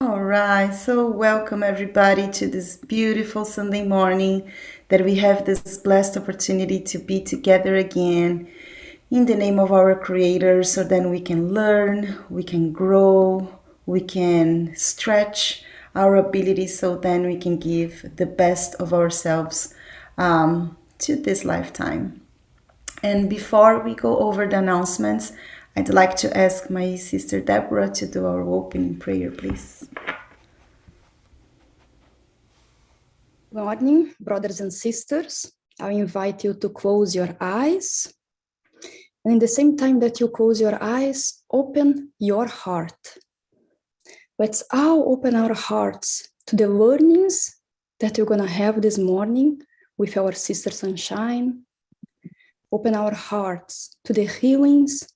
All right, so welcome everybody to this beautiful Sunday morning that we have this blessed opportunity to be together again in the name of our Creator so then we can learn, we can grow, we can stretch our abilities so then we can give the best of ourselves to this lifetime. And before we go over the announcements, I'd like to ask my sister Deborah to do our opening prayer, please. Good morning, brothers and sisters. I invite you to close your eyes. And in the same time that you close your eyes, open your heart. Let's all open our hearts to the learnings that we're going to have this morning with our Sister Sunshine. Open our hearts to the healings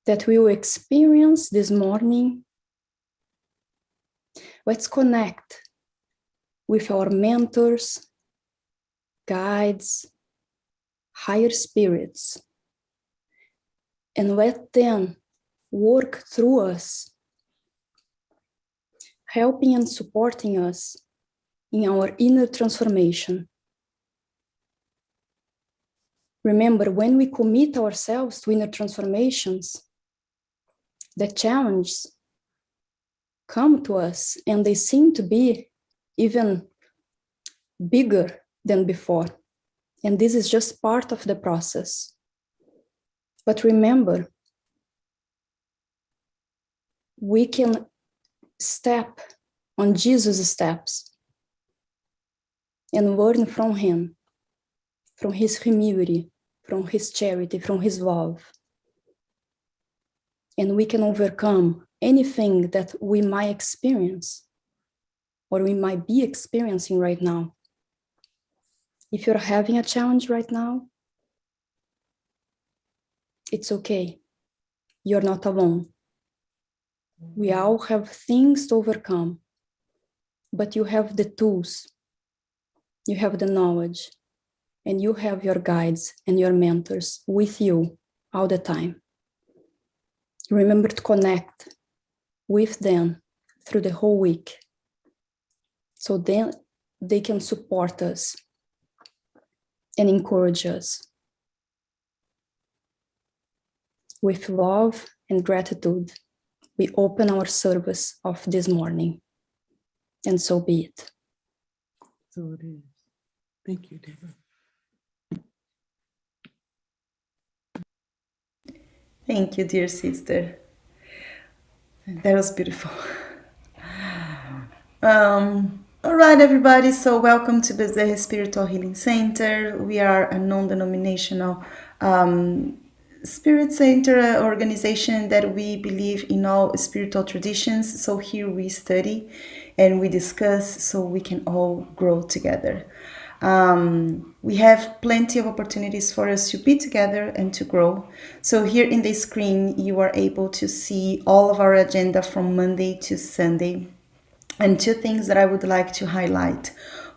that we will experience this morning. Let's connect with our mentors, guides, higher spirits, and let them work through us, helping and supporting us in our inner transformation. Remember, when we commit ourselves to inner transformations, the challenges come to us and they seem to be even bigger than before. And this is just part of the process. But remember, we can step on Jesus' steps and learn from him, from his humility, from his charity, from his love. And we can overcome anything that we might experience or we might be experiencing right now. If you're having a challenge right now, it's okay. You're not alone. We all have things to overcome, but you have the tools, you have the knowledge, and you have your guides and your mentors with you all the time. Remember to connect with them through the whole week, so then they can support us and encourage us. With love and gratitude, we open our service of this morning, and so be it. So it is. Thank you, Deborah. Thank you, dear sister. That was beautiful. All right, everybody. So welcome to the Spiritual Healing Center. We are a non-denominational spirit center organization that we believe in all spiritual traditions. So here we study and we discuss so we can all grow together. We have plenty of opportunities for us to be together and to grow. So here in the screen, you are able to see all of our agenda from Monday to Sunday. And two things that I would like to highlight.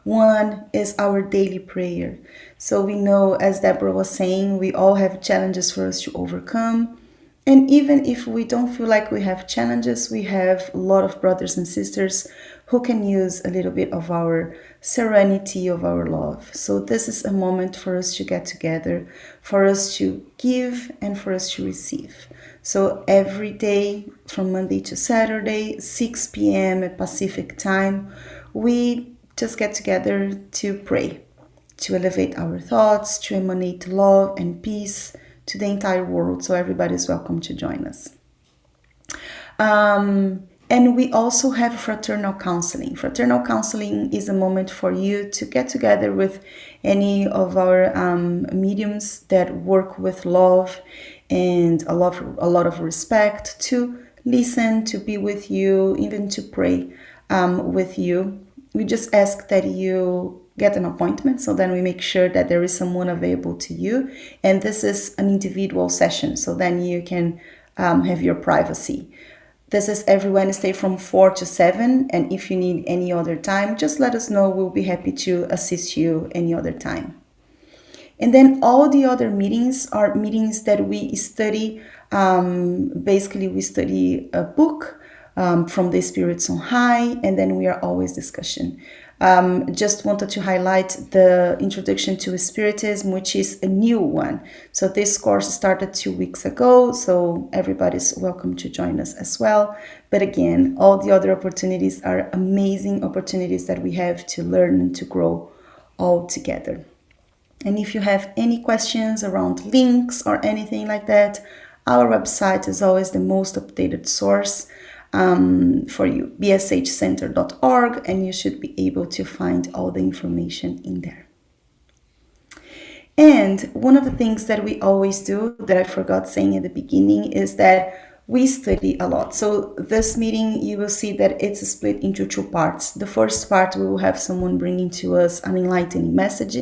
One is our daily prayer. So we know, as Deborah was saying, we all have challenges for us to overcome. And even if we don't feel like we have challenges, we have a lot of brothers and sisters who can use a little bit of our serenity, of our love. So this is a moment for us to get together, for us to give and for us to receive. So every day from Monday to Saturday, 6 p.m. at Pacific time, we just get together to pray, to elevate our thoughts, to emanate love and peace to the entire world. So everybody is welcome to join us. And we also have fraternal counseling. Fraternal counseling is a moment for you to get together with any of our mediums that work with love and a lot of respect, to listen, to be with you, even to pray with you. We just ask that you get an appointment, so then we make sure that there is someone available to you. And this is an individual session, so then you can have your privacy. This is every Wednesday from 4 to 7. And if you need any other time, just let us know. We'll be happy to assist you any other time. And then all the other meetings are meetings that we study. Basically, we study a book from the Spirits on High, and then we are always discussion. Just wanted to highlight the introduction to Spiritism, which is a new one. So this course started 2 weeks ago, so everybody's welcome to join us as well. But again, all the other opportunities are amazing opportunities that we have to learn and to grow all together. And if you have any questions around links or anything like that, our website is always the most updated source for you, bshcenter.org, and you should be able to find all the information in there. And one of the things that we always do that I forgot saying at the beginning is that we study a lot. So this meeting, you will see that it's split into 2 parts. The first part, we will have someone bringing to us an enlightening message,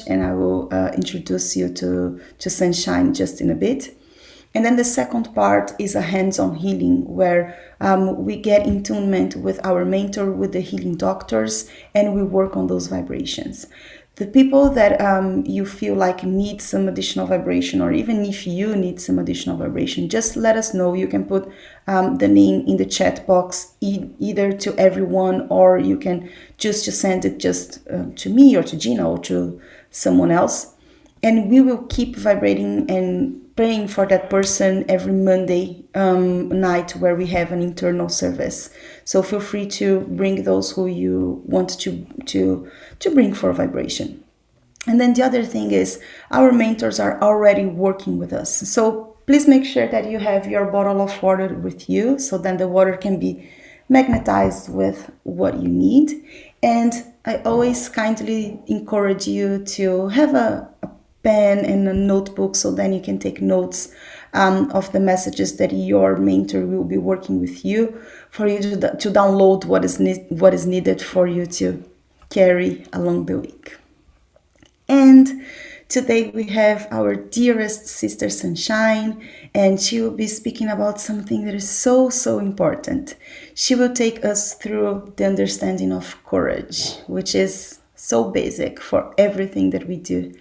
and I will introduce you to Sunshine just in a bit. And then the second part is a hands-on healing, where we get in tunement with our mentor, with the healing doctors, and we work on those vibrations. The people that you feel like need some additional vibration, or even if you need some additional vibration, just let us know. You can put the name in the chat box, either to everyone, or you can just send it just to me or to Gina or to someone else. And we will keep vibrating and praying for that person every Monday night, where we have an internal service. So feel free to bring those who you want to bring for vibration. And then the other thing is, our mentors are already working with us. So please make sure that you have your bottle of water with you, so then the water can be magnetized with what you need. And I always kindly encourage you to have a pen and a notebook, so then you can take notes of the messages that your mentor will be working with you, for you to download what is needed for you to carry along the week. And today we have our dearest sister Sunshine, and she will be speaking about something that is so, so important. She will take us through the understanding of courage, which is so basic for everything that we do.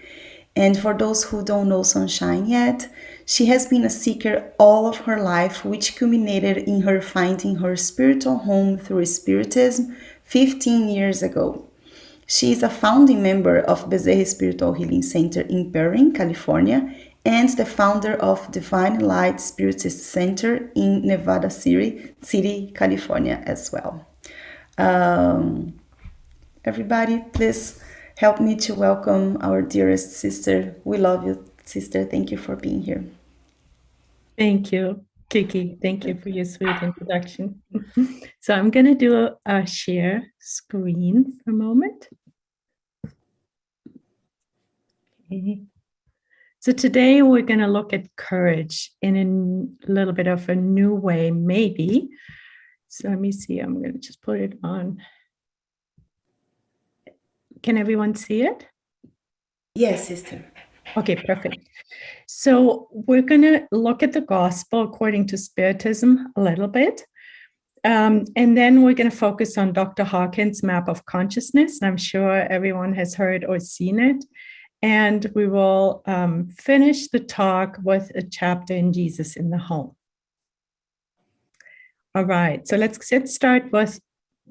And for those who don't know Sunshine yet, she has been a seeker all of her life, which culminated in her finding her spiritual home through Spiritism 15 years ago. She is a founding member of Bezerra Spiritual Healing Center in Perrin, California, and the founder of Divine Light Spiritist Center in Nevada City, California as well. Everybody, please help me to welcome our dearest sister. We love you, sister. Thank you for being here. Thank you, Kiki. Thank you for your sweet introduction. So I'm going to do a share screen for a moment. Okay. So today we're going to look at courage in a little bit of a new way, maybe. So let me see. I'm going to just put it on. Can everyone see it? Yes, sister. Okay, perfect. So we're going to look at the gospel according to Spiritism a little bit. And then we're going to focus on Dr. Hawkins' map of consciousness. I'm sure everyone has heard or seen it. And we will finish the talk with a chapter in Jesus in the Home. All right, so let's start with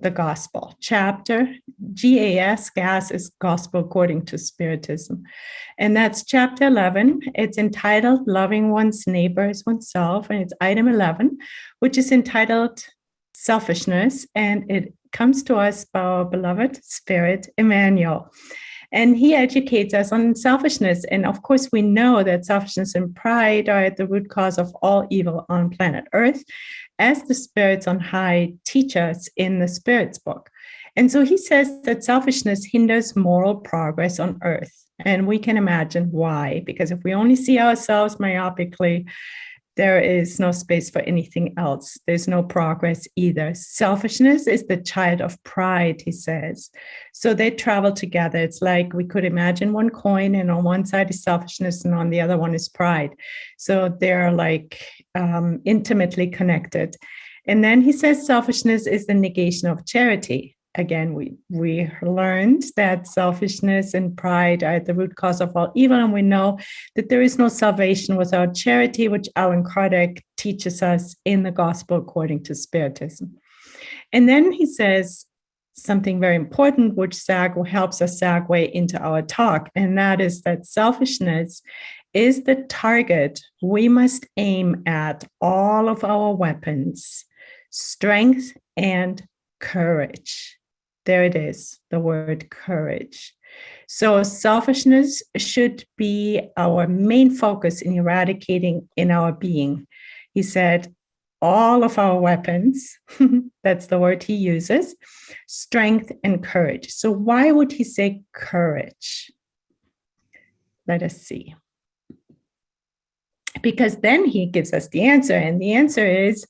the gospel chapter. GAS is gospel according to Spiritism. And that's chapter 11. It's entitled Loving One's Neighbor as Oneself. And it's item 11, which is entitled Selfishness. And it comes to us by our beloved Spirit, Emmanuel. And he educates us on selfishness. And of course, we know that selfishness and pride are at the root cause of all evil on planet Earth, as the spirits on high teach us in the Spirits book. And so he says that selfishness hinders moral progress on Earth. And we can imagine why, because if we only see ourselves myopically, there is no space for anything else. There's no progress either. Selfishness is the child of pride, he says. So they travel together. It's like we could imagine one coin, and on one side is selfishness and on the other one is pride. So they're like intimately connected. And then he says selfishness is the negation of charity. again, we learned that selfishness and pride are at the root cause of all evil. And we know that there is no salvation without charity, which Alan Kardec teaches us in the Gospel according to Spiritism. And then he says something very important, which helps us segue into our talk. And that is that selfishness is the target we must aim at all of our weapons, strength and courage. There it is, the word courage. So selfishness should be our main focus in eradicating in our being. He said, all of our weapons, that's the word he uses, strength and courage. So why would he say courage? Let us see. Because then he gives us the answer, and the answer is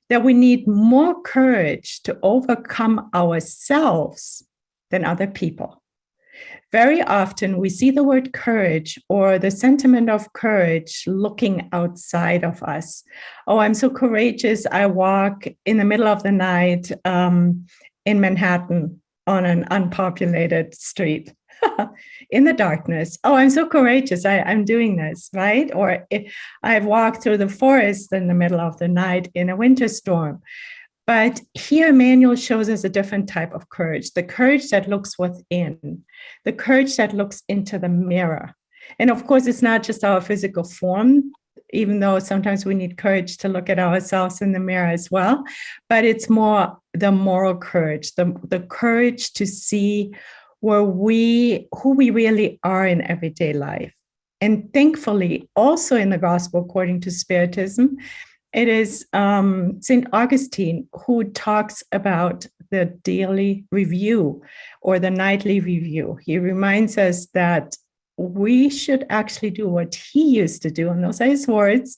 that we need more courage to overcome ourselves than other people. Very often we see the word courage or the sentiment of courage looking outside of us. Oh, I'm so courageous. I walk in the middle of the night in Manhattan on an unpopulated street in the darkness. Oh, I'm so courageous. I'm doing this, right? Or I've walked through the forest in the middle of the night in a winter storm. But here, Emmanuel shows us a different type of courage, the courage that looks within, the courage that looks into the mirror. And of course, it's not just our physical form, even though sometimes we need courage to look at ourselves in the mirror as well, but it's more the moral courage, the courage to see who we really are in everyday life. And thankfully, also in the Gospel according to Spiritism, it is St. Augustine who talks about the daily review or the nightly review. He reminds us that we should actually do what he used to do, and those are his words,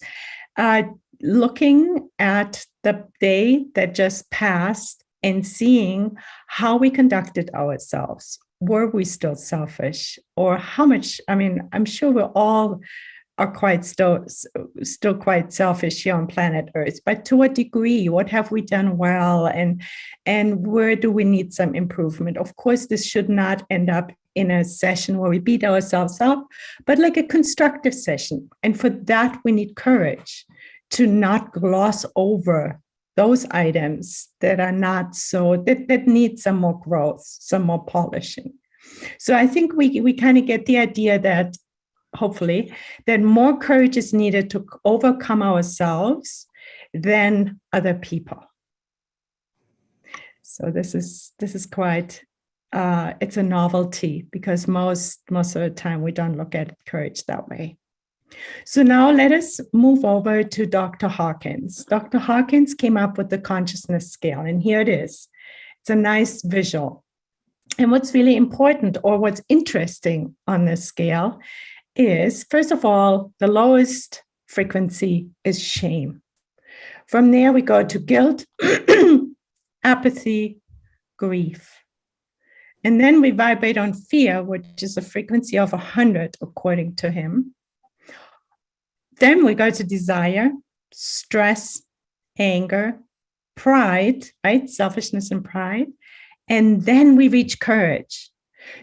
looking at the day that just passed and seeing how we conducted ourselves. Were we still selfish? Or how much, I'm sure we all are quite still quite selfish here on planet Earth, but to what degree? What have we done well, and where do we need some improvement? Of course, this should not end up in a session where we beat ourselves up, but like a constructive session. And for that, we need courage to not gloss over those items that are not so, that need some more growth, some more polishing. So I think we kind of get the idea that hopefully, that more courage is needed to overcome ourselves than other people. So this is quite, it's a novelty because most of the time we don't look at courage that way. So now let us move over to Dr. Hawkins. Dr. Hawkins came up with the consciousness scale, and here it is. It's a nice visual. And what's really important, or what's interesting on this scale, is, first of all, the lowest frequency is shame. From there, we go to guilt, apathy, grief. And then we vibrate on fear, which is a frequency of 100, according to him. Then we go to desire, stress, anger, pride, right? Selfishness and pride. And then we reach courage.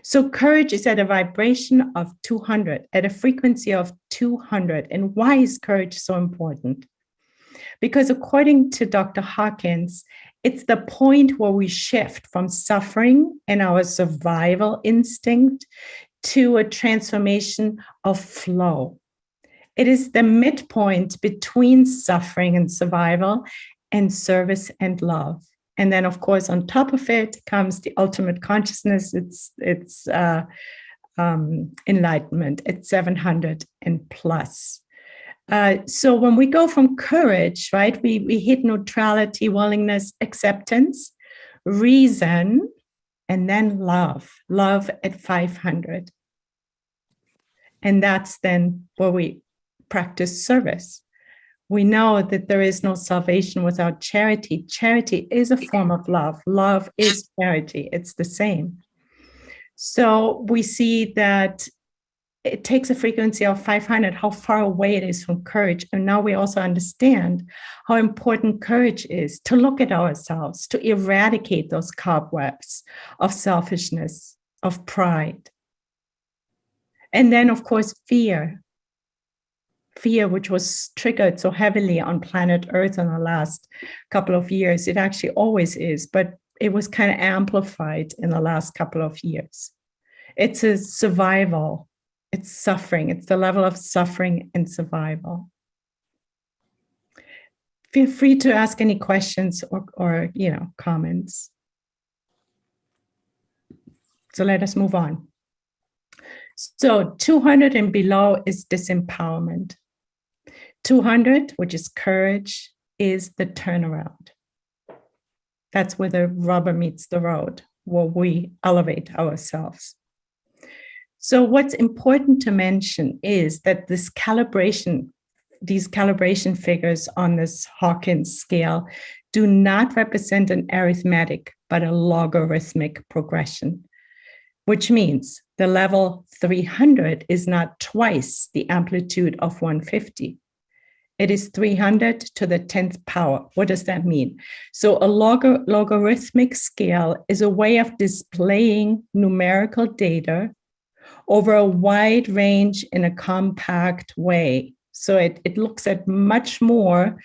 So courage is at a vibration of 200, at a frequency of 200. And why is courage so important? Because according to Dr. Hawkins, it's the point where we shift from suffering and our survival instinct to a transformation of flow. It is the midpoint between suffering and survival and service and love. And then, of course, on top of it comes the ultimate consciousness. It's enlightenment. It's 700 and plus. So when we go from courage, right, we hit neutrality, willingness, acceptance, reason, and then love at 500. And that's then where we practice service. We know that there is no salvation without charity. Charity is a form of love. Love is charity. It's the same. So we see that it takes a frequency of 500, how far away it is from courage. And now we also understand how important courage is to look at ourselves, to eradicate those cobwebs of selfishness, of pride. And then, of course, fear, which was triggered so heavily on planet Earth in the last couple of years. It actually always is, but it was kind of amplified in the last couple of years. It's a survival. It's suffering. It's the level of suffering and survival. Feel free to ask any questions or comments. So let us move on. So 200 and below is disempowerment. 200, which is courage, is the turnaround. That's where the rubber meets the road, where we elevate ourselves. So what's important to mention is that these calibration figures on this Hawkins scale do not represent an arithmetic, but a logarithmic progression, which means the level 300 is not twice the amplitude of 150. It is 300 to the 10th power. What does that mean? So a logarithmic scale is a way of displaying numerical data over a wide range in a compact way. So it looks at much more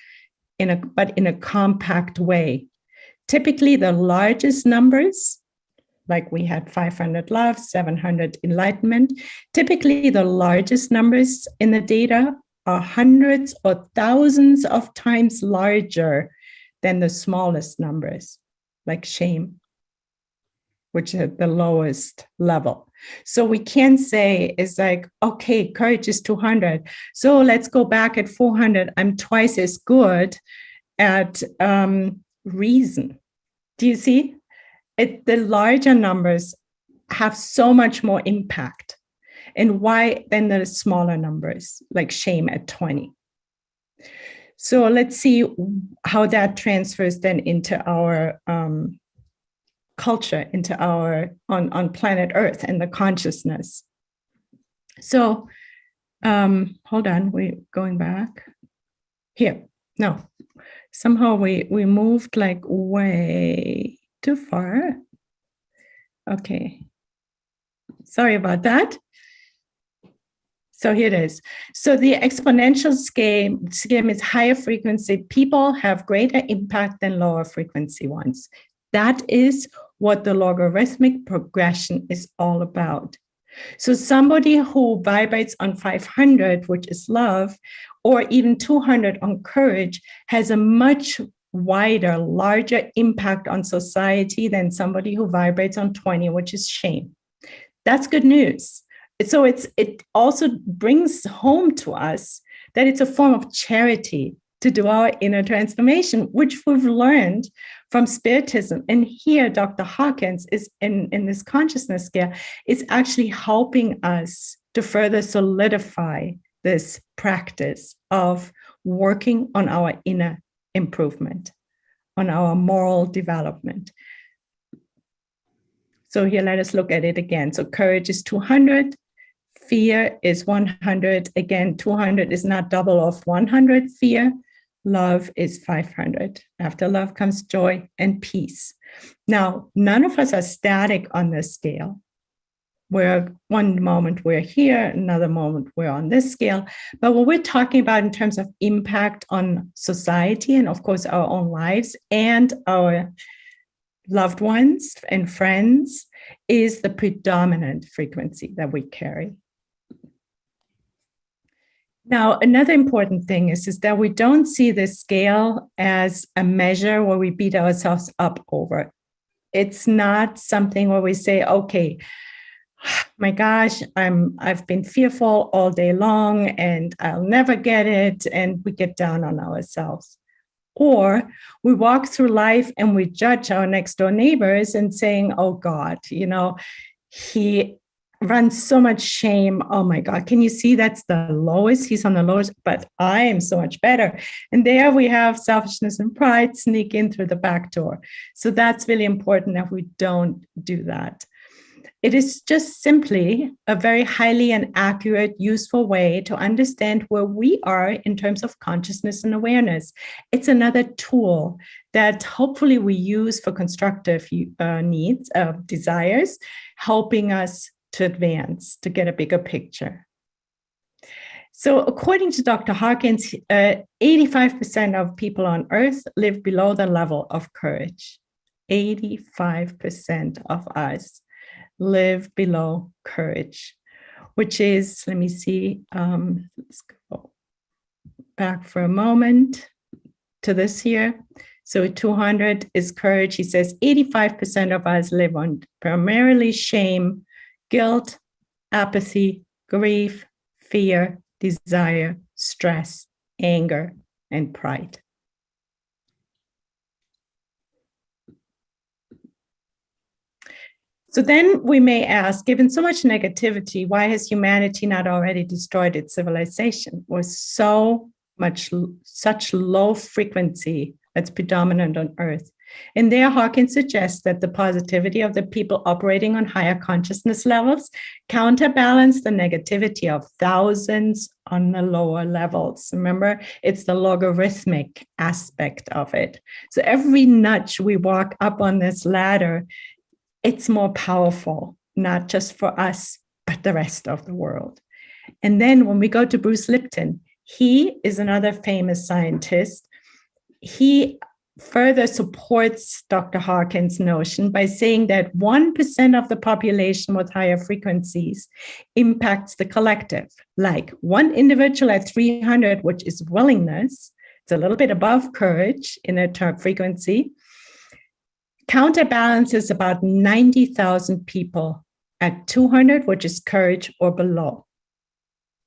but in a compact way. Typically, the largest numbers, like we had 500 love, 700 enlightenment, typically the largest numbers in the data are hundreds or thousands of times larger than the smallest numbers, like shame, which is the lowest level. So we can say it's like, okay, courage is 200. So let's go back at 400. I'm twice as good at reason. Do you see? The larger numbers have so much more impact. And why than the smaller numbers, like shame at 20. So let's see how that transfers then into our culture, into our on planet Earth and the consciousness. So hold on, we're going back here. No, somehow we moved like way too far. Okay, sorry about that. So here it is. So the exponential scheme is higher frequency. People have greater impact than lower frequency ones. That is what the logarithmic progression is all about. So somebody who vibrates on 500, which is love, or even 200 on courage, has a much wider, larger impact on society than somebody who vibrates on 20, which is shame. That's good news. So it also brings home to us that it's a form of charity to do our inner transformation, which we've learned from Spiritism. And here, Dr. Hawkins is in this consciousness scale, is actually helping us to further solidify this practice of working on our inner improvement, on our moral development. So here, let us look at it again. So courage is 200. Fear is 100. Again, 200 is not double of 100 fear. Love is 500. After love comes joy and peace. Now, none of us are static on this scale. Where one moment we're here, another moment we're on this scale. But what we're talking about in terms of impact on society and, of course, our own lives and our loved ones and friends is the predominant frequency that we carry. Now, another important thing is that we don't see this scale as a measure where we beat ourselves up over. It's not something where we say, okay, my gosh, I've been fearful all day long and I'll never get it, and we get down on ourselves. Or we walk through life and we judge our next door neighbors and saying, oh God, he runs so much shame. Oh my God, can you see that's the lowest? He's on the lowest, but I am so much better. And there we have selfishness and pride sneak in through the back door. So that's really important that we don't do that. It is just simply a very highly and accurate, useful way to understand where we are in terms of consciousness and awareness. It's another tool that hopefully we use for constructive needs, desires, helping us to advance, to get a bigger picture. So according to Dr. Hawkins, 85% of people on Earth live below the level of courage. 85% of us live below courage, which is, let me see, let's go back for a moment to this here. So 200 is courage. He says 85% of us live on primarily shame, guilt, apathy, grief, fear, desire, stress, anger, and pride. So then we may ask, given so much negativity, why has humanity not already destroyed its civilization with such low frequency that's predominant on Earth? And there, Hawkins suggests that the positivity of the people operating on higher consciousness levels counterbalance the negativity of thousands on the lower levels. Remember, it's the logarithmic aspect of it. So every nudge we walk up on this ladder, it's more powerful, not just for us, but the rest of the world. And then when we go to Bruce Lipton, he is another famous scientist. He further supports Dr. Hawkins' notion by saying that 1% of the population with higher frequencies impacts the collective. Like one individual at 300, which is willingness, it's a little bit above courage in a term frequency, counterbalances about 90,000 people at 200, which is courage or below.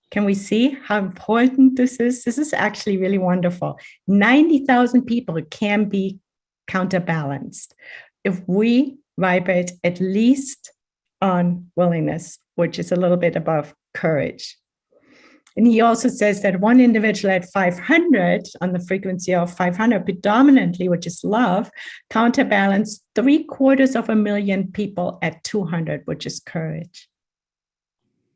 Can we see how important this is? This is actually really wonderful. 90,000 people can be counterbalanced if we vibrate at least on willingness, which is a little bit above courage. And he also says that one individual at 500, on the frequency of 500 predominantly, which is love, counterbalance 750,000 people at 200, which is courage.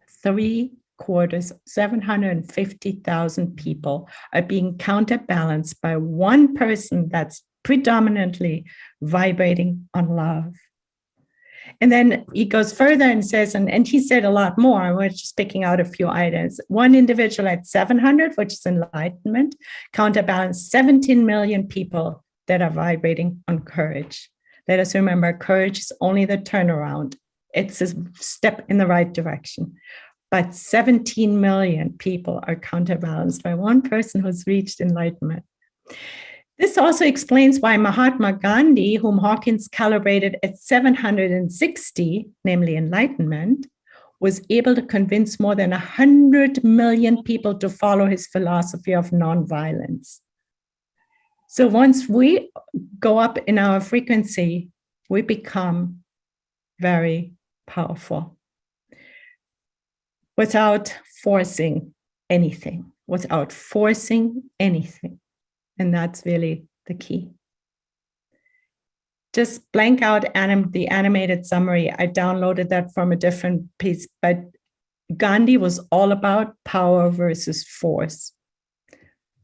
750,000 people are being counterbalanced by one person that's predominantly vibrating on love. And then he goes further and says, and he said a lot more, we're just picking out a few items. One individual at 700, which is enlightenment, counterbalance 17 million people that are vibrating on courage. Let us remember, courage is only the turnaround. It's a step in the right direction. But 17 million people are counterbalanced by one person who's reached enlightenment. This also explains why Mahatma Gandhi, whom Hawkins calibrated at 760, namely enlightenment, was able to convince more than 100 million people to follow his philosophy of nonviolence. So once we go up in our frequency, we become very powerful without forcing anything, And that's really the key. Just blank out the animated summary. I downloaded that from a different piece, but Gandhi was all about power versus force.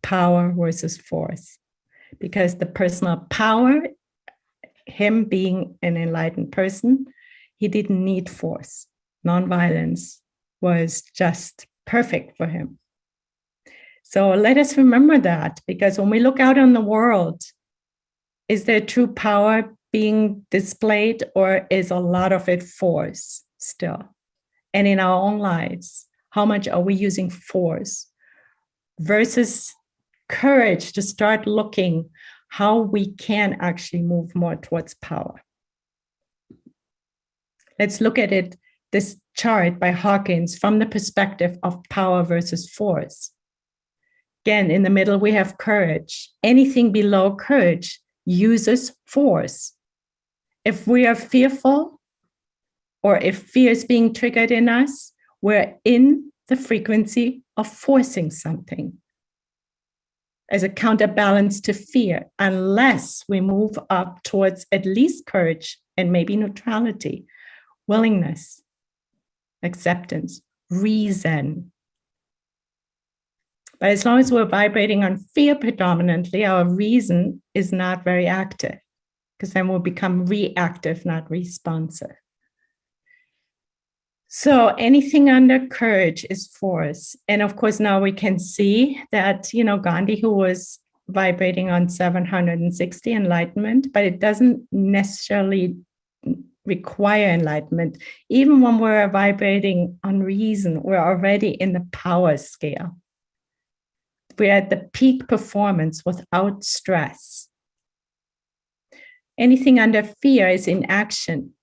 Power versus force. Because the personal power, him being an enlightened person, he didn't need force. Nonviolence was just perfect for him. So let us remember that, because when we look out on the world, is there true power being displayed, or is a lot of it force still? And in our own lives, how much are we using force versus courage to start looking how we can actually move more towards power? Let's look at it, this chart by Hawkins, from the perspective of power versus force. Again, in the middle, we have courage. Anything below courage uses force. If we are fearful, or if fear is being triggered in us, we're in the frequency of forcing something as a counterbalance to fear, unless we move up towards at least courage and maybe neutrality. willingness, acceptance, reason. But as long as we're vibrating on fear predominantly, our reason is not very active, because then we'll become reactive, not responsive. So anything under courage is force. And of course, now we can see that, Gandhi, who was vibrating on 760 enlightenment, but it doesn't necessarily require enlightenment. Even when we're vibrating on reason, we're already in the power scale. We're at the peak performance without stress. Anything under fear is inaction.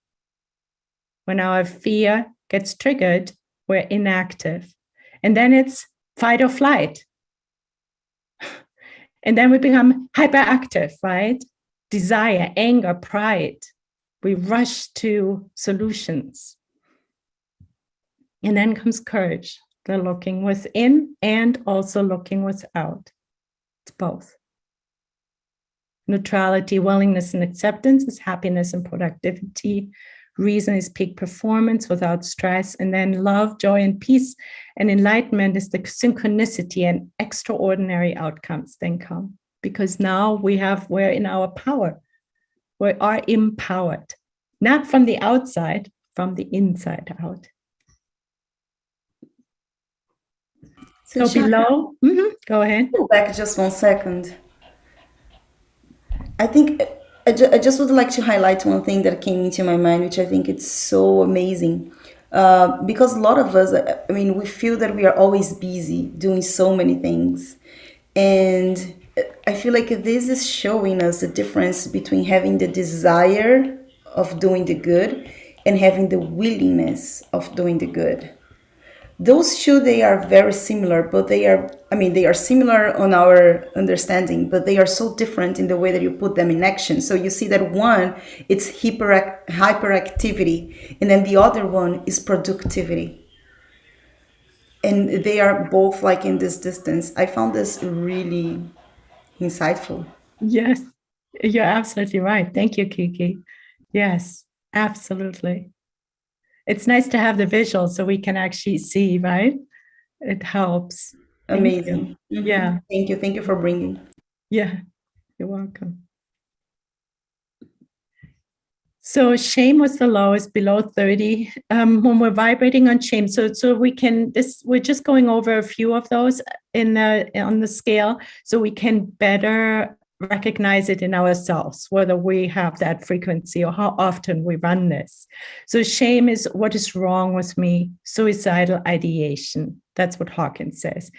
When our fear gets triggered, we're inactive. And then it's fight or flight. And then we become hyperactive, right? Desire, anger, pride. We rush to solutions. And then comes courage, the looking within and also looking without. It's both. Neutrality, willingness, and acceptance is happiness and productivity. Reason is peak performance without stress. And then love, joy, and peace and enlightenment is the synchronicity and extraordinary outcomes then come. Because now we're in our power. We are empowered. Not from the outside, from the inside out. So below, go ahead. Go back just 1 second. I think I just would like to highlight one thing that came into my mind, which I think it's so amazing. Because a lot of us, we feel that we are always busy doing so many things. And I feel like this is showing us the difference between having the desire of doing the good and having the willingness of doing the good. Those two, they are very similar, but they are similar on our understanding, but they are so different in the way that you put them in action. So you see that one, it's hyperactivity, and then the other one is productivity. And they are both like in this distance. I found this really insightful. Yes, you're absolutely right. Thank you, Kiki. Yes, absolutely. It's nice to have the visual so we can actually see, right? It helps. Amazing. Mm-hmm. Yeah. Thank you. Thank you for bringing. Yeah, you're welcome. So shame was the lowest, below 30. When we're vibrating on shame, so we're just going over a few of those on the scale, so we can better recognize it in ourselves, whether we have that frequency or how often we run this. So shame is what is wrong with me, suicidal ideation. That's what Hawkins says.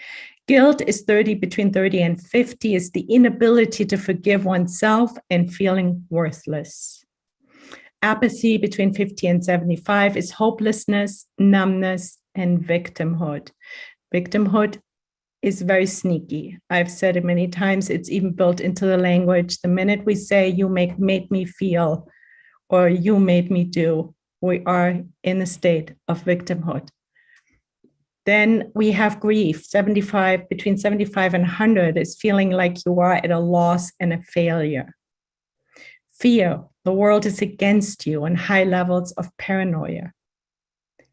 Guilt is 30, between 30 and 50 is the inability to forgive oneself and feeling worthless. Apathy between 50 and 75 is hopelessness, numbness, and victimhood. Victimhood is very sneaky. I've said it many times. It's even built into the language. The minute we say you made me feel or you made me do, we are in a state of victimhood. Then we have grief. 75, between 75 and 100 is feeling like you are at a loss and a failure. Fear, the world is against you, and high levels of paranoia.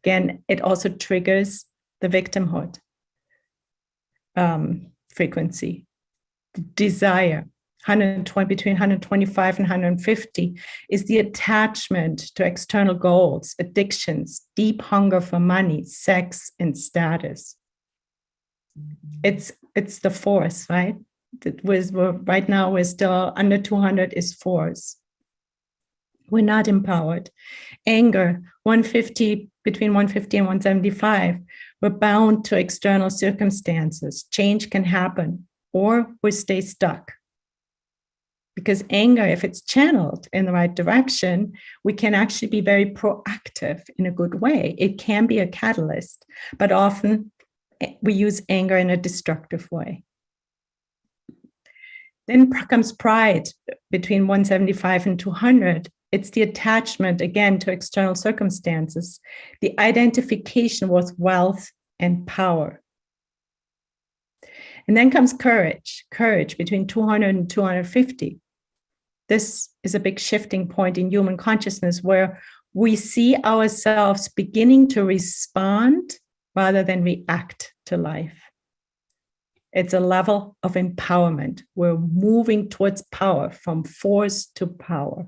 Again, it also triggers the victimhood frequency. Desire, 120, between 125 and 150 is the attachment to external goals, addictions, deep hunger for money, sex, and status. It's the force, right? Right now we're still under 200 is force. We're not empowered. Anger, 150, between 150 and 175, we're bound to external circumstances. Change can happen, or we stay stuck. Because anger, if it's channeled in the right direction, we can actually be very proactive in a good way. It can be a catalyst, but often we use anger in a destructive way. Then comes pride between 175 and 200. It's the attachment, again, to external circumstances, the identification with wealth and power. And then comes courage between 200 and 250. This is a big shifting point in human consciousness where we see ourselves beginning to respond rather than react to life. It's a level of empowerment. We're moving towards power, from force to power.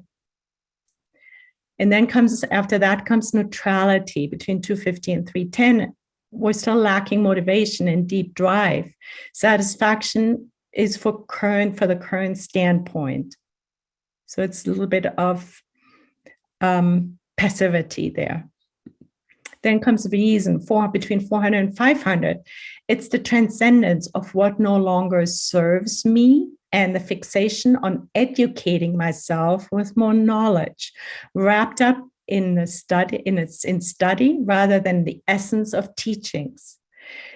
And then after that comes neutrality between 250 and 310. We're still lacking motivation and deep drive. Satisfaction is for the current standpoint. So it's a little bit of passivity there. Then comes reason, between 400 and 500. It's the transcendence of what no longer serves me and the fixation on educating myself with more knowledge, wrapped up in study rather than the essence of teachings.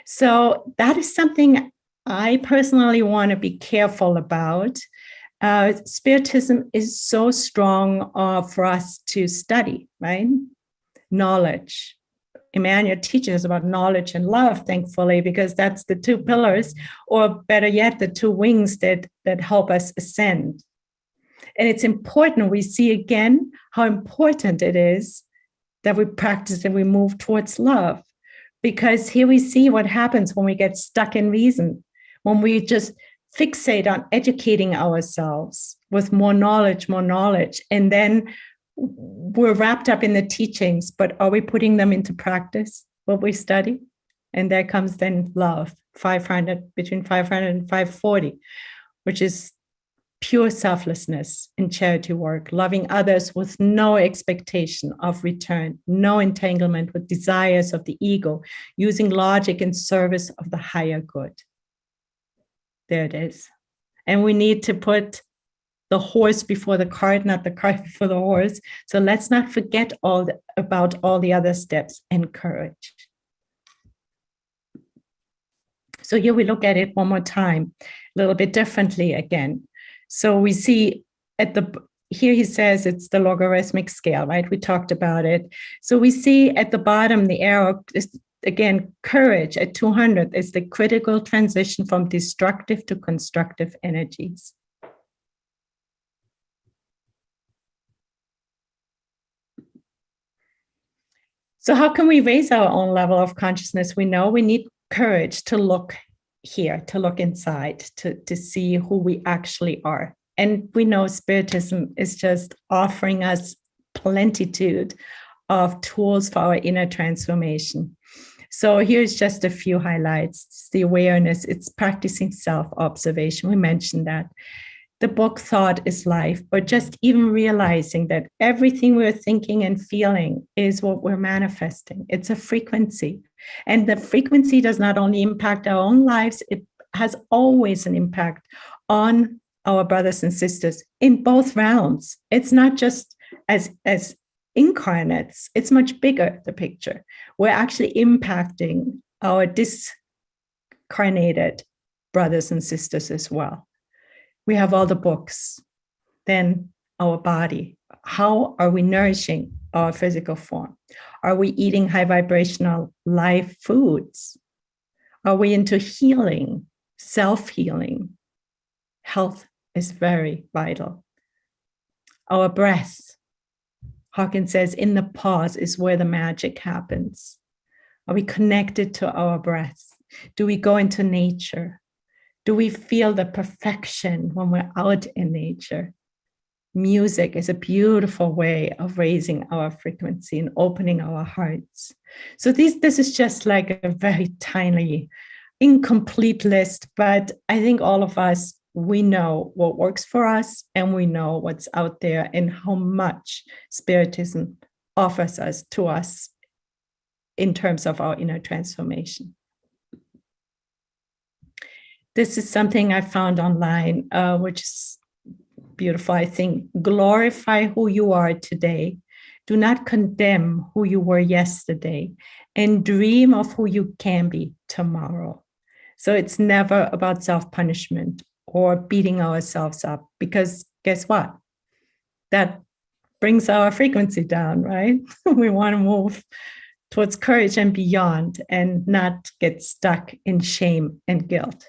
So that is something I personally want to be careful about. Spiritism is so strong for us to study, right? Knowledge. Emmanuel teaches about knowledge and love, thankfully, because that's the two pillars, or better yet, the two wings that help us ascend. And it's important, we see again how important it is that we practice and we move towards love. Because here we see what happens when we get stuck in reason, when we just fixate on educating ourselves with more knowledge, and then we're wrapped up in the teachings, but are we putting them into practice, what we study? And there comes then love, between 500 and 540, which is pure selflessness in charity work, loving others with no expectation of return, no entanglement with desires of the ego, using logic in service of the higher good. There it is. And we need to put the horse before the cart, not the cart before the horse. So let's not forget about all the other steps, and courage. So here we look at it one more time, a little bit differently again. So we see here he says it's the logarithmic scale, right? We talked about it. So we see at the bottom, the arrow is, again, courage at 200 is the critical transition from destructive to constructive energies. So how can we raise our own level of consciousness? We know we need courage to look here, to look inside, to see who we actually are. And we know Spiritism is just offering us plenitude of tools for our inner transformation. So here's just a few highlights. It's the awareness, it's practicing self-observation. We mentioned that. The book Thought is Life, or just even realizing that everything we're thinking and feeling is what we're manifesting. It's a frequency. And the frequency does not only impact our own lives, it has always an impact on our brothers and sisters in both realms. It's not just as incarnates, it's much bigger, the picture. We're actually impacting our discarnated brothers and sisters as well. We have all the books, then our body. How are we nourishing our physical form? Are we eating high vibrational live foods? Are we into healing, self-healing? Health is very vital. Our breath. Hawkins says, in the pause is where the magic happens. Are we connected to our breath? Do we go into nature? Do we feel the perfection when we're out in nature? Music is a beautiful way of raising our frequency and opening our hearts. So this is just like a very tiny, incomplete list, but I think all of us, we know what works for us, and we know what's out there and how much Spiritism offers to us in terms of our inner transformation. This is something I found online, which is beautiful, I think. Glorify who you are today. Do not condemn who you were yesterday, and dream of who you can be tomorrow. So it's never about self-punishment or beating ourselves up, because guess what? That brings our frequency down, right? We want to move towards courage and beyond, and not get stuck in shame and guilt.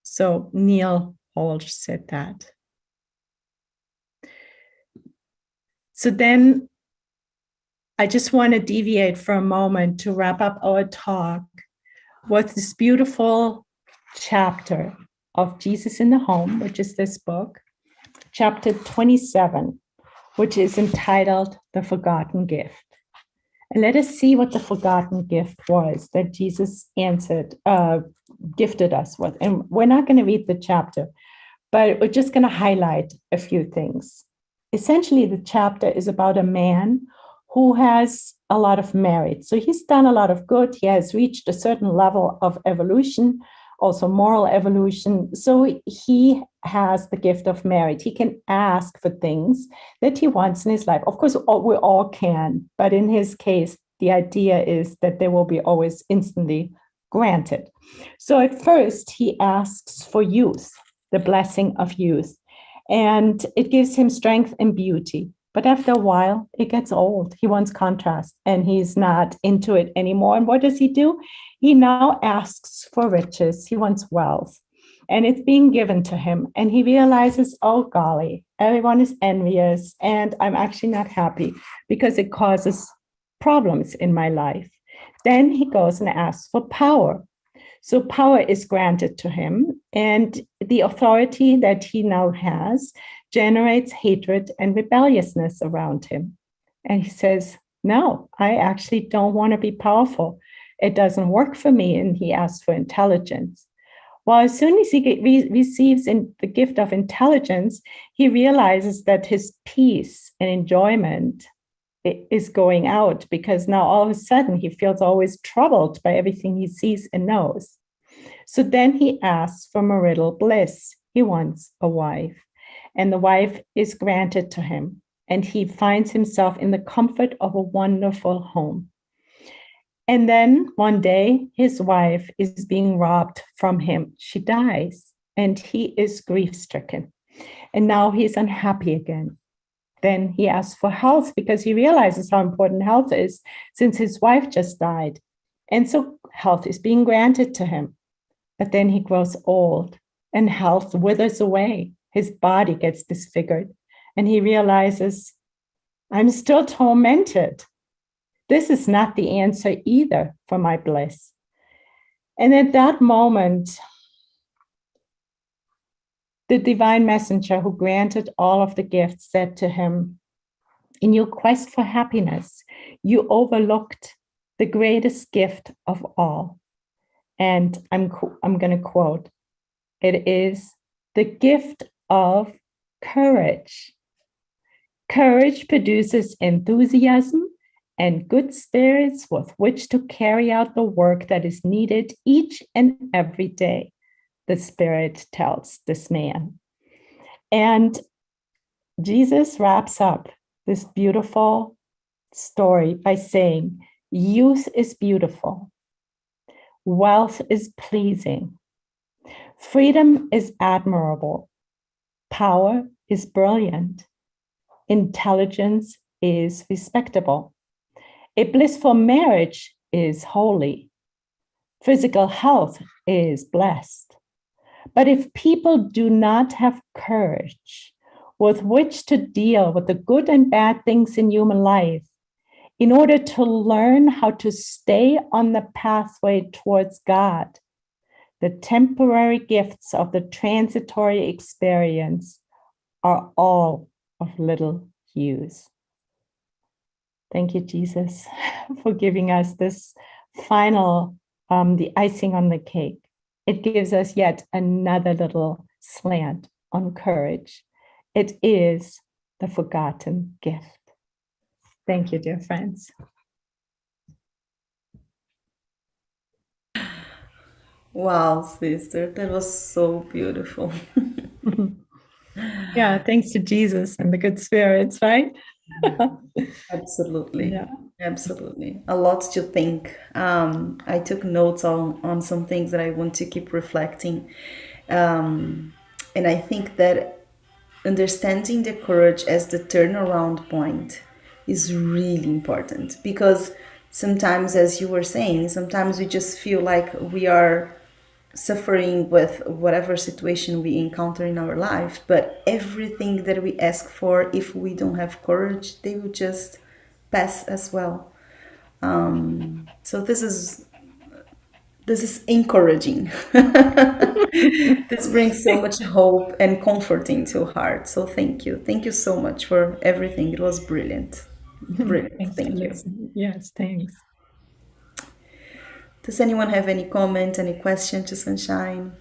So Neil Holch said that. So then I just want to deviate for a moment to wrap up our talk with this beautiful chapter of Jesus in the Home, which is this book, chapter 27, which is entitled The Forgotten Gift. And let us see what the forgotten gift was that Jesus gifted us with. And we're not going to read the chapter, but we're just going to highlight a few things. Essentially, the chapter is about a man who has a lot of merit. So he's done a lot of good. He has reached a certain level of evolution, also moral evolution. So he has the gift of merit. He can ask for things that he wants in his life. Of course, we all can, but in his case, the idea is that they will be always instantly granted. So at first, he asks for youth, the blessing of youth, and it gives him strength and beauty. But after a while, it gets old. He wants contrast, and he's not into it anymore. And what does he do? He now asks for riches. He wants wealth, and it's being given to him. And he realizes, oh, golly, everyone is envious, and I'm actually not happy because it causes problems in my life. Then he goes and asks for power. So power is granted to him, and the authority that he now has generates hatred and rebelliousness around him. And he says, no, I actually don't want to be powerful. It doesn't work for me. And he asks for intelligence. Well, as soon as he receives the gift of intelligence, he realizes that his peace and enjoyment is going out, because now all of a sudden he feels always troubled by everything he sees and knows. So then he asks for marital bliss. He wants a wife, and the wife is granted to him, and he finds himself in the comfort of a wonderful home. And then one day his wife is being robbed from him. She dies, and he is grief-stricken, and now he's unhappy again. Then he asks for health, because he realizes how important health is since his wife just died. And so health is being granted to him. But then he grows old and health withers away. His body gets disfigured, and he realizes, I'm still tormented. This is not the answer either for my bliss. And at that moment, the divine messenger who granted all of the gifts said to him, in your quest for happiness, you overlooked the greatest gift of all. And I'm going to quote, it is the gift of courage. Courage produces enthusiasm and good spirits with which to carry out the work that is needed each and every day, the Spirit tells this man. And Jesus wraps up this beautiful story by saying, youth is beautiful. Wealth is pleasing. Freedom is admirable. Power is brilliant. Intelligence is respectable. A blissful marriage is holy. Physical health is blessed. But if people do not have courage with which to deal with the good and bad things in human life, in order to learn how to stay on the pathway towards God, the temporary gifts of the transitory experience are all of little use. Thank you, Jesus, for giving us this final, the icing on the cake. It gives us yet another little slant on courage. It is the forgotten gift. Thank you, dear friends. Wow, sister, that was so beautiful. Yeah, thanks to Jesus and the good spirits, right? Absolutely. Yeah. Absolutely. A lot to think. I took notes on some things that I want to keep reflecting. And I think that understanding the courage as the turnaround point is really important, because sometimes, as you were saying, sometimes we just feel like we are suffering with whatever situation we encounter in our life, but everything that we ask for, if we don't have courage, they will just pass as well. So this is encouraging. This brings so much hope and comfort into heart. So thank you so much for everything. It was brilliant. Thanks, Thank you. Vanessa. Yes, thanks. Does anyone have any comment, any question to Sunshine?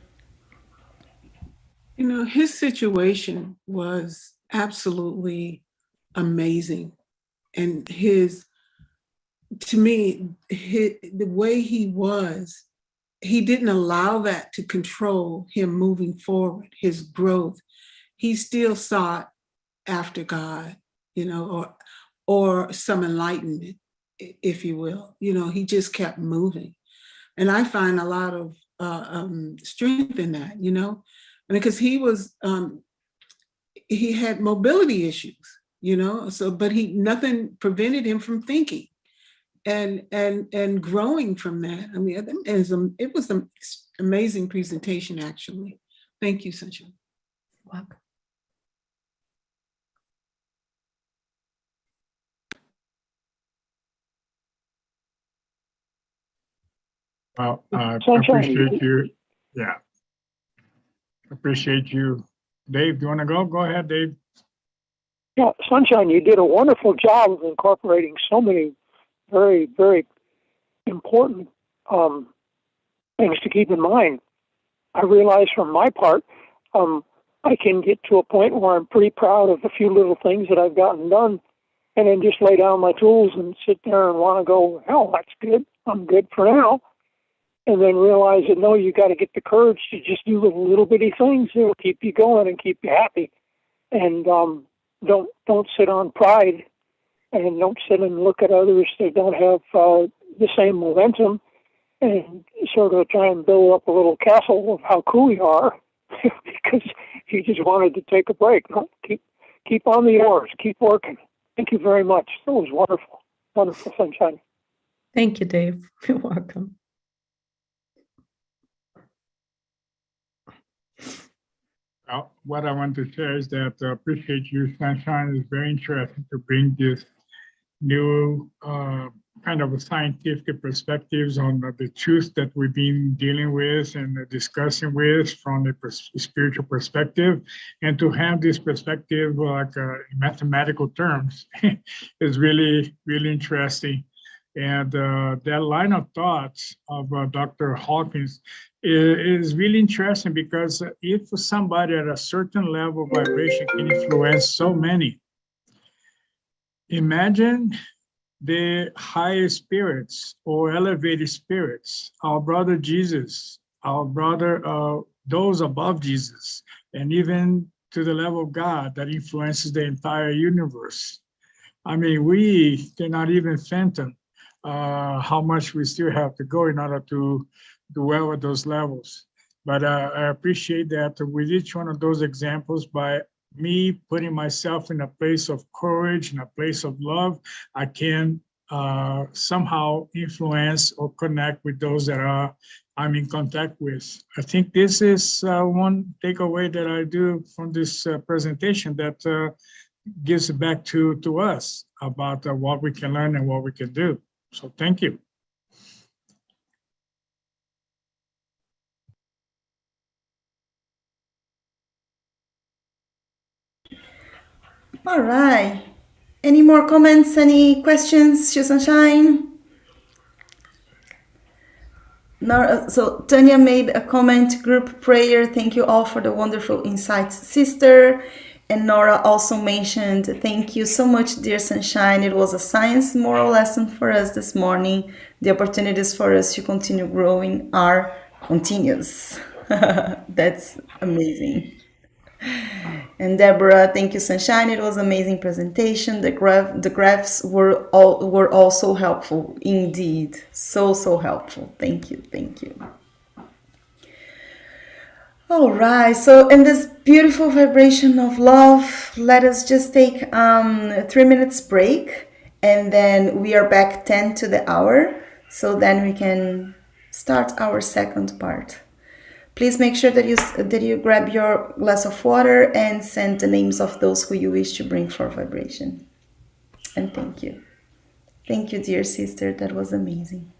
You know, his situation was absolutely amazing. And to me, the way he was, he didn't allow that to control him moving forward, his growth. He still sought after God, you know, or some enlightenment, if you will. You know, he just kept moving. And I find a lot of strength in that, you know, because he had mobility issues, you know, so, but nothing prevented him from thinking and growing from that. I mean, it was an amazing presentation, actually. Thank you, Sunshine. Welcome. Well, I Sunshine. appreciate you. Yeah. Appreciate you. Dave, do you want to go? Go ahead, Dave. Yeah, Sunshine, you did a wonderful job of incorporating so many very, very important things to keep in mind. I realize from my part, I can get to a point where I'm pretty proud of a few little things that I've gotten done, and then just lay down my tools and sit there and want to go, hell, that's good. I'm good for now. And then realize that, no, you got to get the courage to just do the little bitty things that will keep you going and keep you happy. And don't sit on pride, and don't sit and look at others that don't have the same momentum and sort of try and build up a little castle of how cool you are because you just wanted to take a break. No, keep on the oars, keep working. Thank you very much. That was wonderful. Wonderful, Sunshine. Thank you, Dave. You're welcome. Well, what I want to share is that I appreciate you, Sunshine. It's very interesting to bring this new kind of a scientific perspectives on the truth that we've been dealing with and discussing with from the spiritual perspective, and to have this perspective like in mathematical terms is really, really interesting. And that line of thoughts of Dr. Hawkins is really interesting, because if somebody at a certain level of vibration can influence so many, imagine the higher spirits or elevated spirits, our brother Jesus, our brother, those above Jesus, and even to the level of God that influences the entire universe. I mean, we cannot even fathom how much we still have to go in order to do well at those levels. But I appreciate that with each one of those examples, by me putting myself in a place of courage, in a place of love, I can somehow influence or connect with those that I'm in contact with. I think this is one takeaway that I do from this presentation that gives it back to us about what we can learn and what we can do. So thank you. All right. Any more comments? Any questions to Sunshine? No, so Tanya made a comment, group prayer. Thank you all for the wonderful insights, sister. And Nora also mentioned, thank you so much, dear Sunshine. It was a science moral lesson for us this morning. The opportunities for us to continue growing are continuous. That's amazing. And Deborah, thank you, Sunshine. It was an amazing presentation. The graphs were also helpful indeed. So helpful. Thank you. All right. So in this beautiful vibration of love, let us just take 3 minutes break, and then we are back 10 to the hour. So then we can start our second part. Please make sure that you grab your glass of water and send the names of those who you wish to bring for vibration. And thank you. Thank you, dear sister. That was amazing.